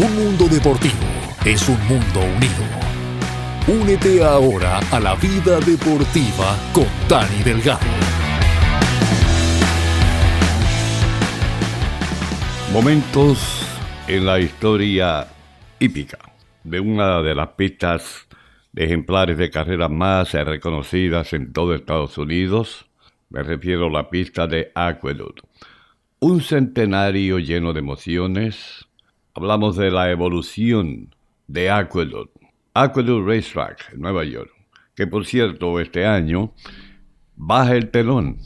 Un mundo deportivo es un mundo unido. Únete ahora a la vida deportiva con Dani Delgado. Momentos en la historia hípica de una de las pistas de ejemplares de carreras más reconocidas en todo Estados Unidos. Me refiero a la pista de Aqueduct. Un centenario lleno de emociones. Hablamos de la evolución de Aqueduct Racetrack en Nueva York, que por cierto este año baja el telón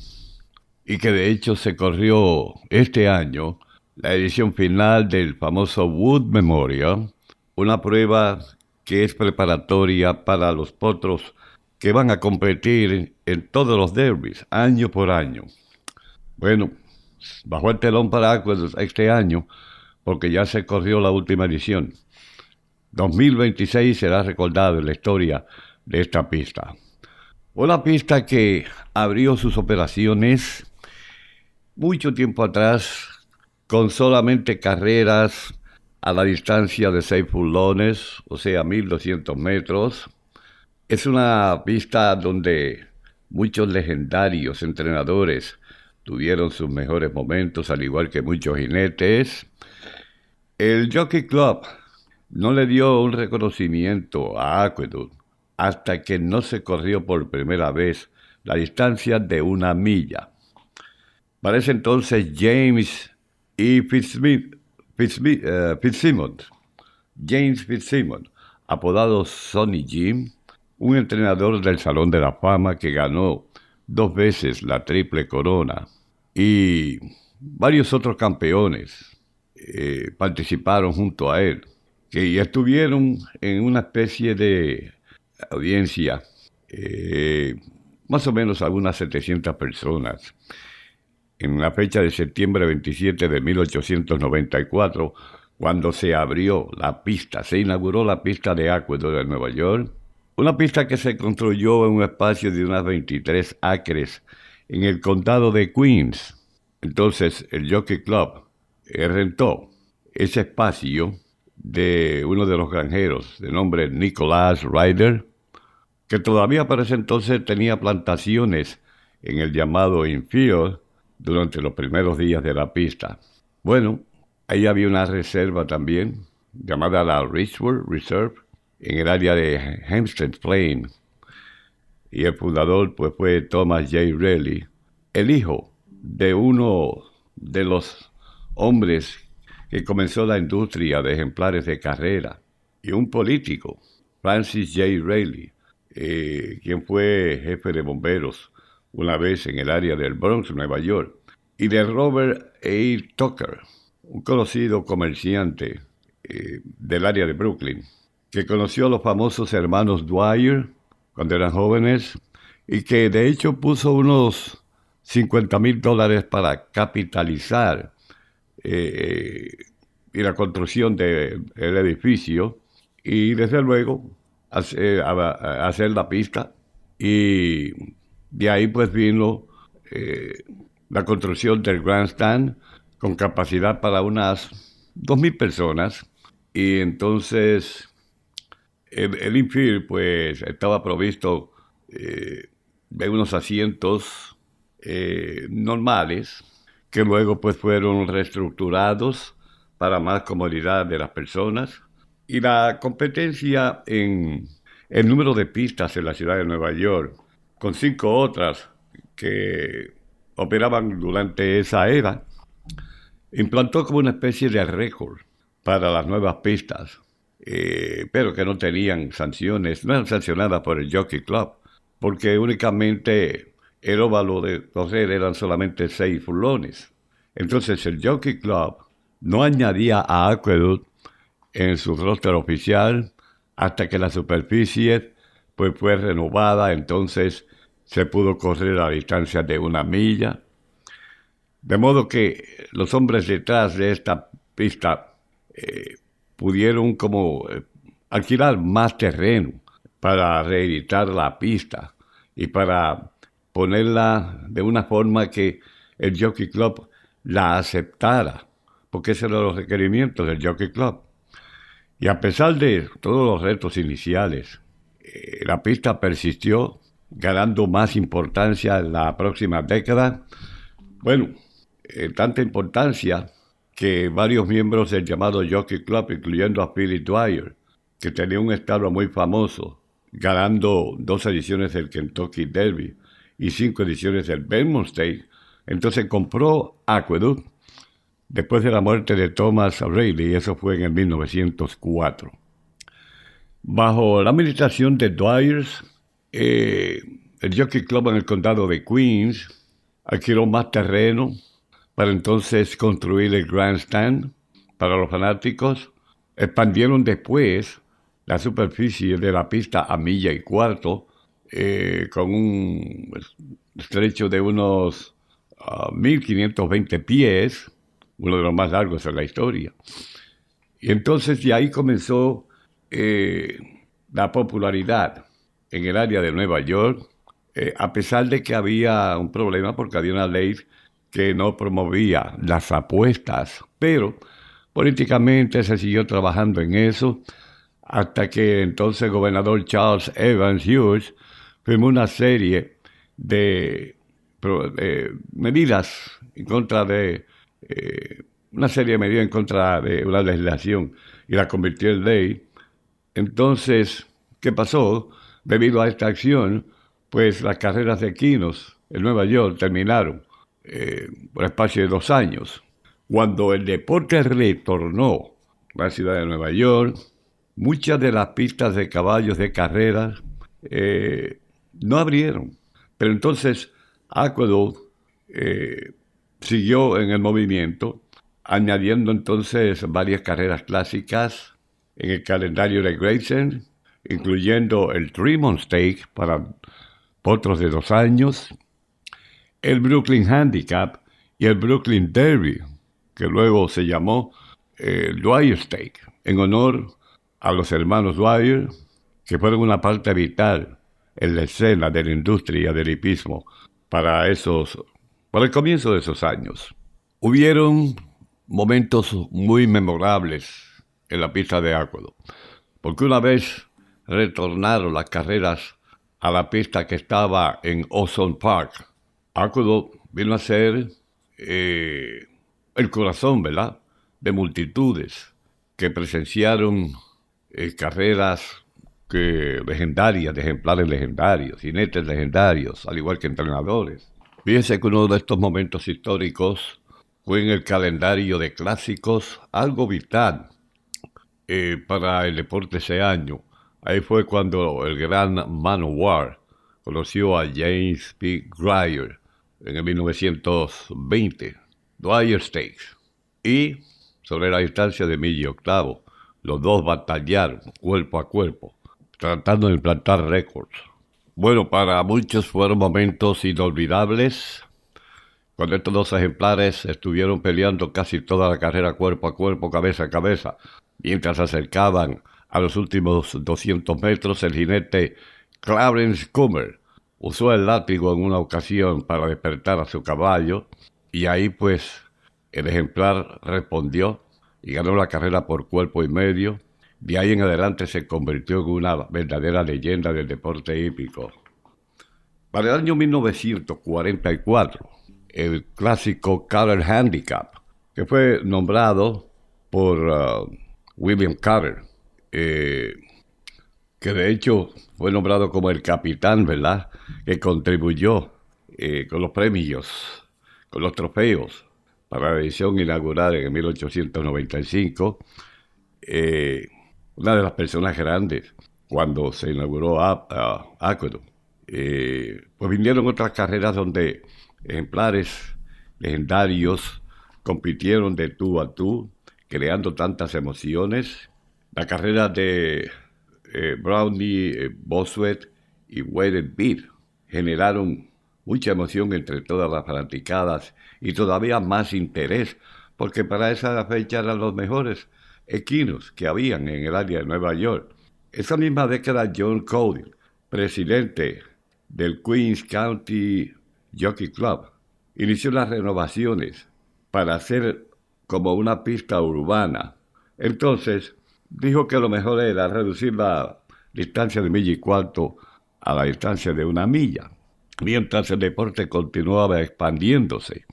y que de hecho se corrió este año la edición final del famoso Wood Memorial, una prueba que es preparatoria para los potros que van a competir en todos los derbis, año por año. Bueno, bajó el telón para Aqueduct este año porque ya se corrió la última edición. 2026 será recordado en la historia de esta pista. Una pista que abrió sus operaciones mucho tiempo atrás con solamente carreras a la distancia de 6 furlongs, o sea, 1.200 metros. Es una pista donde muchos legendarios entrenadores tuvieron sus mejores momentos, al igual que muchos jinetes. El Jockey Club no le dio un reconocimiento a Aqueduct hasta que no se corrió por primera vez la distancia de 1 milla. Para ese entonces James Fitzsimmons, apodado Sonny Jim, un entrenador del Salón de la Fama que ganó 2 veces la Triple Corona, y varios otros campeones participaron junto a él, que estuvieron en una especie de audiencia, más o menos algunas 700 personas, en la fecha de septiembre 27 de 1894, cuando se abrió la pista, se inauguró la pista de Aqueduct de Nueva York, una pista que se construyó en un espacio de unas 23 acres en el condado de Queens. Entonces el Jockey Club rentó ese espacio de uno de los granjeros de nombre Nicholas Ryder, que todavía para ese entonces tenía plantaciones en el llamado infield durante los primeros días de la pista. Bueno, ahí había una reserva también, llamada la Richwood Reserve, en el área de Hempstead Plain. Y el fundador pues fue Thomas J. Raleigh, el hijo de uno de los hombres que comenzó la industria de ejemplares de carrera, y un político, Francis J. Raleigh, quien fue jefe de bomberos una vez en el área del Bronx, Nueva York, y de Robert A. Tucker, un conocido comerciante del área de Brooklyn, que conoció a los famosos hermanos Dwyer cuando eran jóvenes, y que de hecho puso unos $50,000 para capitalizar y la construcción del edificio, y desde luego hacer la pista, y de ahí pues vino la construcción del grandstand con capacidad para unas 2,000 personas, y entonces el infield pues estaba provisto de unos asientos normales, que luego pues fueron reestructurados para más comodidad de las personas, y la competencia en el número de pistas en la ciudad de Nueva York, con 5 otras que operaban durante esa era, implantó como una especie de récord para las nuevas pistas, pero que no tenían sanciones, no eran sancionadas por el Jockey Club, porque únicamente el óvalo de correr eran solamente 6 furlongs. Entonces el Jockey Club no añadía a Aqueduct en su roster oficial hasta que la superficie pues fue renovada. Entonces se pudo correr a distancia de 1 milla. De modo que los hombres detrás de esta pista pudieron como alquilar más terreno para reeditar la pista y para ponerla de una forma que el Jockey Club la aceptara, porque esos eran los requerimientos del Jockey Club. Y a pesar de todos los retos iniciales, la pista persistió, ganando más importancia en la próxima década. Bueno, tanta importancia que varios miembros del llamado Jockey Club, incluyendo a Billy Dwyer, que tenía un establo muy famoso, ganando 2 ediciones del Kentucky Derby y 5 ediciones del Belmont Stakes, entonces compró Aqueduct después de la muerte de Thomas Rayleigh, y eso fue en el 1904. Bajo la administración de Dwyer, el Jockey Club en el condado de Queens adquirió más terreno para entonces construir el grandstand para los fanáticos. Expandieron después la superficie de la pista a 1,25 millas, con un estrecho de unos 1,520 pies, uno de los más largos en la historia. Y entonces de ahí comenzó la popularidad en el área de Nueva York, a pesar de que había un problema porque había una ley que no promovía las apuestas, pero políticamente se siguió trabajando en eso hasta que entonces el gobernador Charles Evans Hughes firmó una serie de medidas en contra de una legislación y la convirtió en ley. Entonces, ¿qué pasó? Debido a esta acción, pues las carreras de equinos en Nueva York terminaron por espacio de 2 años. Cuando el deporte retornó a la ciudad de Nueva York, muchas de las pistas de caballos de carreras no abrieron. Pero entonces Aqueduct siguió en el movimiento, añadiendo entonces varias carreras clásicas en el calendario de Grayson, incluyendo el Tremont Stakes para potros de 2 años, el Brooklyn Handicap y el Brooklyn Derby, que luego se llamó Dwyer Stakes, en honor a los hermanos Dwyer, que fueron una parte vital en la escena de la industria del hipismo para el comienzo de esos años. Hubieron momentos muy memorables en la pista de Aqueduct, porque una vez retornaron las carreras a la pista que estaba en Ozone Park, Aqueduct vino a ser el corazón, ¿verdad?, de multitudes que presenciaron carreras legendarias, de ejemplares legendarios, jinetes legendarios, al igual que entrenadores. Fíjense que uno de estos momentos históricos fue en el calendario de clásicos, algo vital para el deporte ese año. Ahí fue cuando el gran Manowar conoció a James P. Dwyer en el 1920, Dwyer Stakes. Y sobre la distancia de 1,8 millas, los dos batallaron cuerpo a cuerpo, tratando de implantar récords. Bueno, para muchos fueron momentos inolvidables, cuando estos 2 ejemplares estuvieron peleando casi toda la carrera cuerpo a cuerpo, cabeza a cabeza. Mientras se acercaban a los últimos 200 metros, el jinete Clarence Comer usó el látigo en una ocasión para despertar a su caballo, y ahí pues el ejemplar respondió y ganó la carrera por cuerpo y medio. De ahí en adelante se convirtió en una verdadera leyenda del deporte hípico. Para el año 1944, el clásico Carter Handicap, que fue nombrado por William Carter, que de hecho fue nombrado como el capitán, ¿verdad?, que contribuyó con los premios, con los trofeos para la edición inaugural en 1895. Una de las personas grandes cuando se inauguró Aqueduct. Pues vinieron otras carreras donde ejemplares legendarios compitieron de tú a tú, creando tantas emociones. La carrera de Brownie, Boswell y Weighted Beat generaron mucha emoción entre todas las fanaticadas y todavía más interés, porque para esa fecha eran los mejores equinos que habían en el área de Nueva York. Esa misma década, John Cody, presidente del Queens County Jockey Club, inició las renovaciones para hacer como una pista urbana. Entonces, dijo que lo mejor era reducir la distancia de 1,25 millas a la distancia de 1 milla, mientras el deporte continuaba expandiéndose.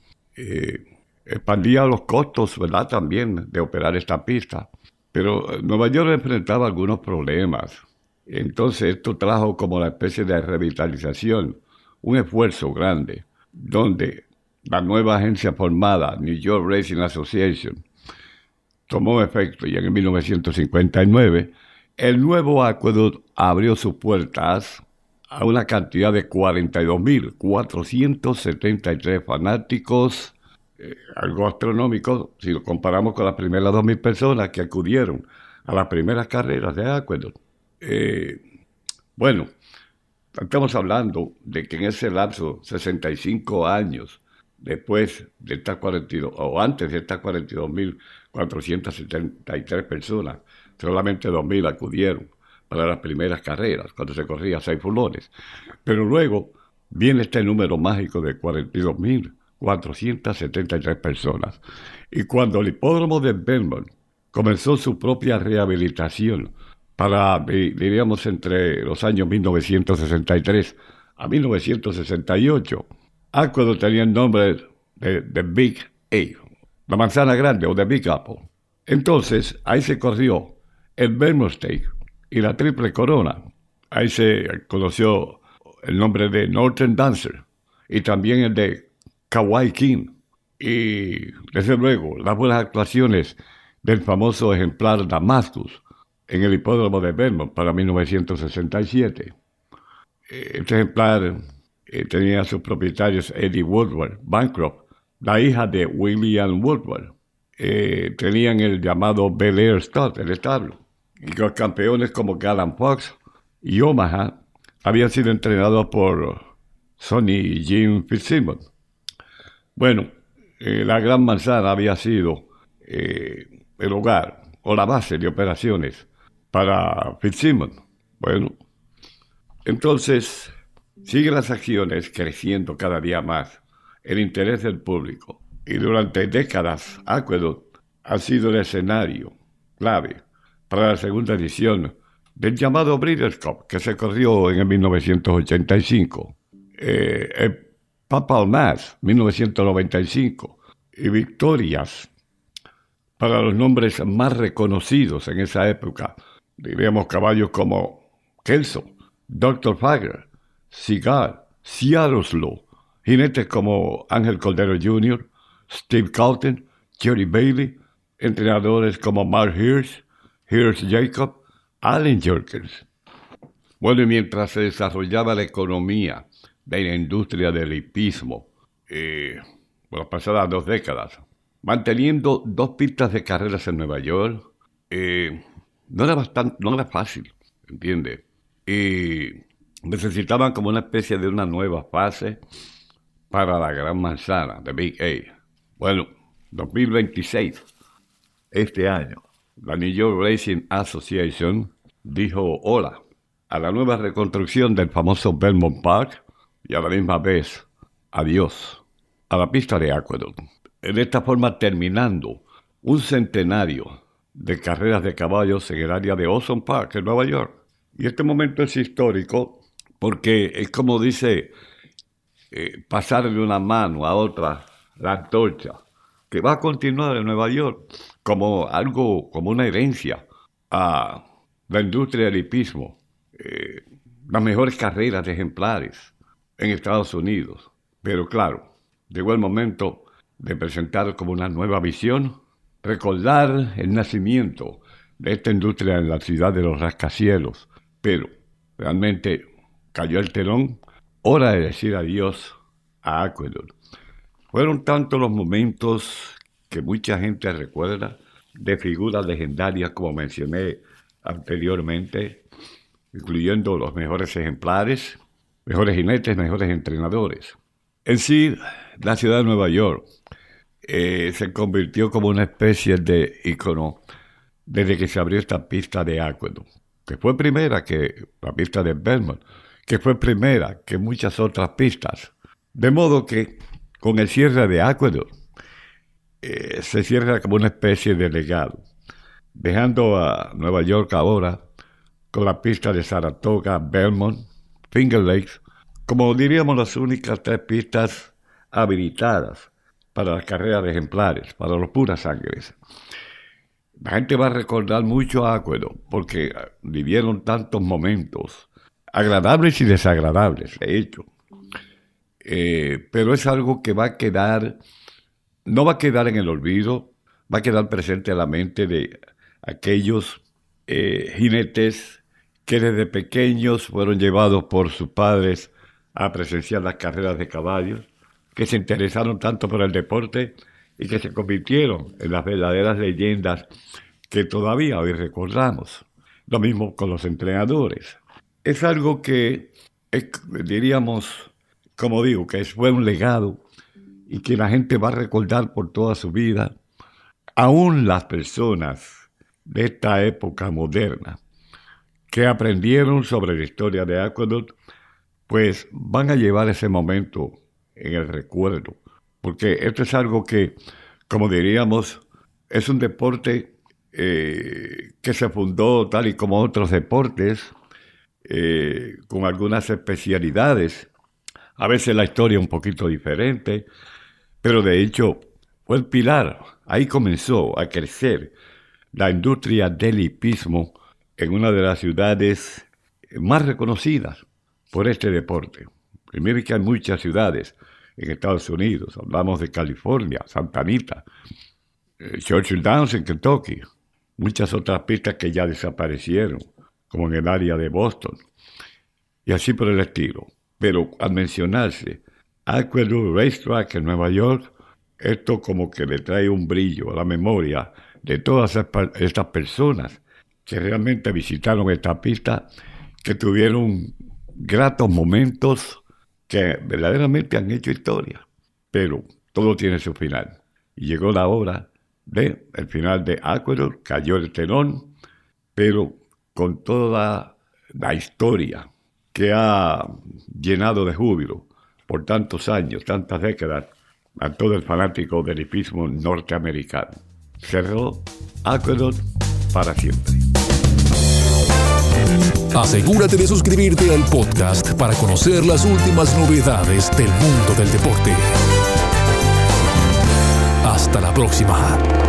Expandía los costos, ¿verdad?, también de operar esta pista. Pero Nueva York enfrentaba algunos problemas. Entonces esto trajo como una especie de revitalización, un esfuerzo grande, donde la nueva agencia formada, New York Racing Association, tomó efecto y en 1959 el nuevo acueducto abrió sus puertas a una cantidad de 42.473 fanáticos, algo astronómico si lo comparamos con las primeras 2,000 personas que acudieron a las primeras carreras de Aqueduct. Bueno, estamos hablando de que en ese lapso, 65 años después de estas 42, o antes de estas 42.473 personas, solamente 2,000 acudieron para las primeras carreras, cuando se corría 6 furlones. Pero luego viene este número mágico de 42.473 personas. Y cuando el hipódromo de Belmont comenzó su propia rehabilitación para, diríamos, entre los años 1963 a 1968, Aqueduct tenía el nombre de Big A, la manzana grande o de Big Apple. Entonces, ahí se corrió el Belmont Stakes y la Triple Corona. Ahí se conoció el nombre de Northern Dancer y también el de Kawaii King. Y, desde luego, las buenas actuaciones del famoso ejemplar Damascus en el hipódromo de Belmont para 1967. Este ejemplar tenía a sus propietarios Eddie Woodward Bancroft, la hija de William Woodward. Tenían el llamado Bel Air Stud, el establo. Y los campeones como Gallant Fox y Omaha habían sido entrenados por Sonny Jim Fitzsimmons. Bueno, la Gran Manzana había sido el hogar o la base de operaciones para Fitzsimmons. Bueno, entonces siguen las acciones creciendo cada día más, el interés del público. Y durante décadas, Aqueduct ha sido el escenario clave para la segunda edición del llamado Breeders' Cup, que se corrió en el 1985. El Papal Mass, 1995. Y victorias para los nombres más reconocidos en esa época. Diríamos caballos como Kelso, Dr. Fagler, Cigar, Ciaroslow, jinetes como Ángel Cordero Jr., Steve Carlton, Jerry Bailey, entrenadores como Mark Hirsch Jacob, Allen Jerkins. Bueno, y mientras se desarrollaba la economía de la industria del hipismo, por las pasadas 2 décadas, manteniendo 2 pistas de carreras en Nueva York, no era fácil, ¿entiendes? Y necesitaban como una especie de una nueva fase para la Gran Manzana, de Big A. Bueno, 2026, este año, la New York Racing Association dijo hola a la nueva reconstrucción del famoso Belmont Park y a la misma vez adiós a la pista de Aqueduct. De esta forma terminando un centenario de carreras de caballos en el área de Ozone Park, en Nueva York. Y este momento es histórico porque es como dice, pasar de una mano a otra la antorcha, que va a continuar en Nueva York como algo, como una herencia a la industria del hipismo. Las mejores carreras de ejemplares en Estados Unidos. Pero claro, llegó el momento de presentar como una nueva visión, recordar el nacimiento de esta industria en la ciudad de los rascacielos. Pero realmente cayó el telón, hora de decir adiós a Aqueduct. Fueron tantos los momentos que mucha gente recuerda de figuras legendarias, como mencioné anteriormente, incluyendo los mejores ejemplares, mejores jinetes, mejores entrenadores. En sí, la ciudad de Nueva York se convirtió como una especie de ícono desde que se abrió esta pista de Aqueduct, que fue primera que la pista de Belmont, que fue primera que muchas otras pistas. De modo que con el cierre de Aqueduct se cierra como una especie de legado. Dejando a Nueva York ahora con la pista de Saratoga, Belmont, Finger Lakes, como diríamos las únicas 3 pistas habilitadas para las carreras de ejemplares, para los puras sangres. La gente va a recordar mucho a Aqueduct porque vivieron tantos momentos, agradables y desagradables, de hecho. Pero es algo que va a quedar, no va a quedar en el olvido, va a quedar presente en la mente de aquellos jinetes que desde pequeños fueron llevados por sus padres a presenciar las carreras de caballos, que se interesaron tanto por el deporte y que se convirtieron en las verdaderas leyendas que todavía hoy recordamos. Lo mismo con los entrenadores. Es algo que, diríamos, como digo, que fue un legado y que la gente va a recordar por toda su vida. Aún las personas de esta época moderna que aprendieron sobre la historia de Aqueduct, pues van a llevar ese momento en el recuerdo, porque esto es algo que, como diríamos, es un deporte que se fundó tal y como otros deportes, con algunas especialidades, a veces la historia un poquito diferente, pero de hecho fue el pilar. Ahí comenzó a crecer la industria del hipismo en una de las ciudades más reconocidas por este deporte. Primero que hay muchas ciudades en Estados Unidos, hablamos de California, Santa Anita, Churchill Downs en Kentucky, muchas otras pistas que ya desaparecieron, como en el área de Boston, y así por el estilo. Pero al mencionarse Aqueduct Racetrack en Nueva York, esto como que le trae un brillo a la memoria de todas estas personas que realmente visitaron esta pista, que tuvieron gratos momentos, que verdaderamente han hecho historia. Pero todo tiene su final. Y llegó la hora del final de Aqueduct, cayó el telón, pero con toda la historia que ha llenado de júbilo por tantos años, tantas décadas, a todo el fanático del hipismo norteamericano. Cerró Aqueduct para siempre. Asegúrate de suscribirte al podcast para conocer las últimas novedades del mundo del deporte. Hasta la próxima.